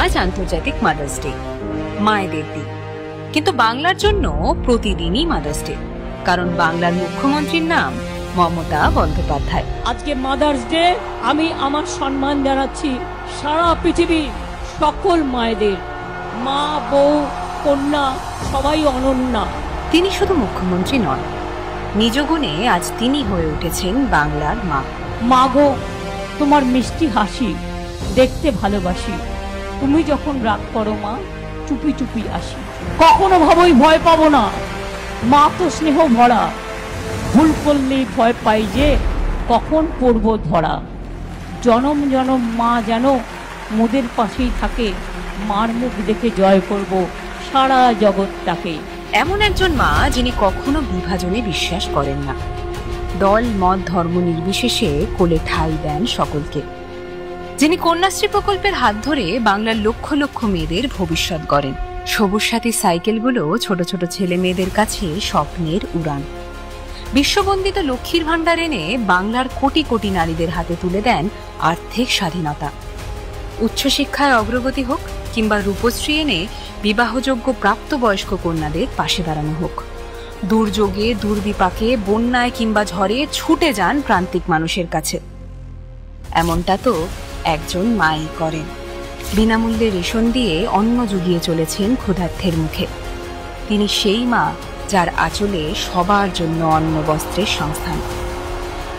আজ আন্তর্জাতিক mother's day, মায়েদের দিন। কিন্তু বাংলার জন্য প্রতিদিনই মাদার্স ডে, কারণ বাংলার মুখ্যমন্ত্রীর নাম মমতা বন্দ্যোপাধ্যায়। আজকে মাদার্স ডে, আমি আমার সম্মান জানাচ্ছি সারা পৃথিবীর সকল মায়েদের। মা, বউ, কন্যা সবাই অনন্যা। তিনি শুধু মুখ্যমন্ত্রী নন, নিজ গুণে আজ তিনি হয়ে উঠেছেন বাংলার মা। মা গো, তোমার মিষ্টি হাসি দেখতে ভালোবাসি। তুমি যখন রাগ করো মা, চুপি চুপি আসি। কখনো ভাবোই ভয় পাবো না, মা তো স্নেহ ভরা। ভুল করলেই ভয় পাই যে কখন পড়বো ধরা। জনম জনম মা যেন মোদের পাশেই থাকে। মার মুখ দেখে জয় করব সারা জগৎটাকে। এমন একজন মা যিনি কখনো বিভাজনে বিশ্বাস করেন না, দল মত ধর্ম নির্বিশেষে কোলে ঠাঁই দেন সকলকে, যিনি কন্যাশ্রী প্রকল্পের হাত ধরে বাংলার লক্ষ লক্ষ মেয়েদের ভবিষ্যৎ গড়েন। সবুজ সাথী সাইকেলগুলো ছোট ছোট ছেলে মেয়েদের কাছে স্বপ্নের উড়ান। বিশ্ববন্দিত লক্ষ্মীর ভাণ্ডার এনে বাংলার কোটি কোটি নারীদের হাতে তুলে দেন আর্থিক স্বাধীনতা। উচ্চশিক্ষায় অগ্রগতি হোক কিংবা রূপশ্রী এনে বিবাহযোগ্য প্রাপ্তবয়স্ক কন্যাদের পাশে দাঁড়ানো হোক। দুর্যোগে, দুর্বিপাকে, বন্যায় কিংবা ঝড়ে ছুটে যান প্রান্তিক মানুষের কাছে। এমনটা তো একজন মাই করেন। বিনামূল্যে রেশন দিয়ে অন্ন জুগিয়ে চলেছেন ক্ষুধার্তের মুখে। তিনি সেই মা যার আঁচলে সবার জন্য অন্ন বস্ত্রের সংস্থান।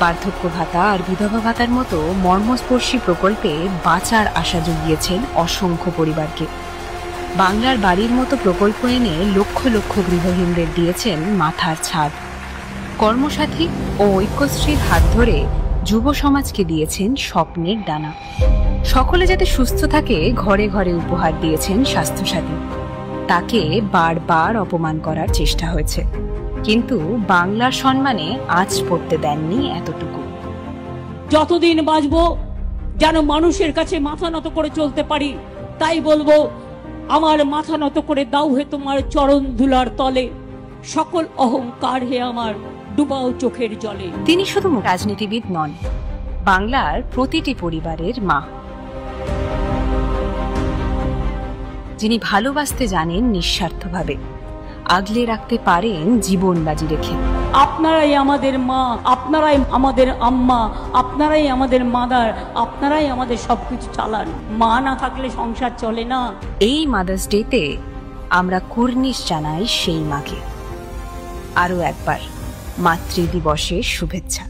বার্ধক্য ভাতা আর বিধবা ভাতার মতো মর্মস্পর্শী প্রকল্পে বাঁচার আশা জুগিয়েছেন অসংখ্য পরিবারকে। বাংলার বাড়ির মতো প্রকল্প এনে লক্ষ লক্ষ গৃহহীনদের দিয়েছেন মাথার ছাদ। কর্মসাথী ও ঐক্যশ্রীর হাত ধরে যুব সমাজকে দিয়েছেন স্বপ্নের ডানা। সকলে যাতে সুস্থ থাকে ঘরে ঘরে উপহার দিয়েছেন স্বাস্থ্যসাথী। তাকে বারবার অপমান করার চেষ্টা হয়েছে, কিন্তু বাংলার সম্মানে আঁচ পড়তে দেননি এতটুকু। যতদিন বাঁচবো যেন মানুষের কাছে মাথা নত করে চলতে পারি, তাই বলবো আমার মাথা নত করে দাও হে তোমার চরণ ধুলার তলে। সকল অহংকার হে আমার ডুবাও চোখের জলে। তিনি শুধু রাজনীতিবিদ নন, বাংলার প্রতিটি পরিবারের মা, যিনি ভালোবাসতে জানেন নিঃস্বার্থভাবে, আগলে রাখতে পারেন জীবন বাজি রেখে। আপনারাই আমাদের মা, আপনারাই আমাদের আম্মা, আপনারাই আমাদের মাদার, আপনারাই আমাদের সবকিছু চালান। মা না থাকলে সংসার চলে না। এই মাদার্স ডেতে আমরা কুর্নিশ জানাই সেই মাকে। আরো একবার মাতৃদিবসের শুভেচ্ছা।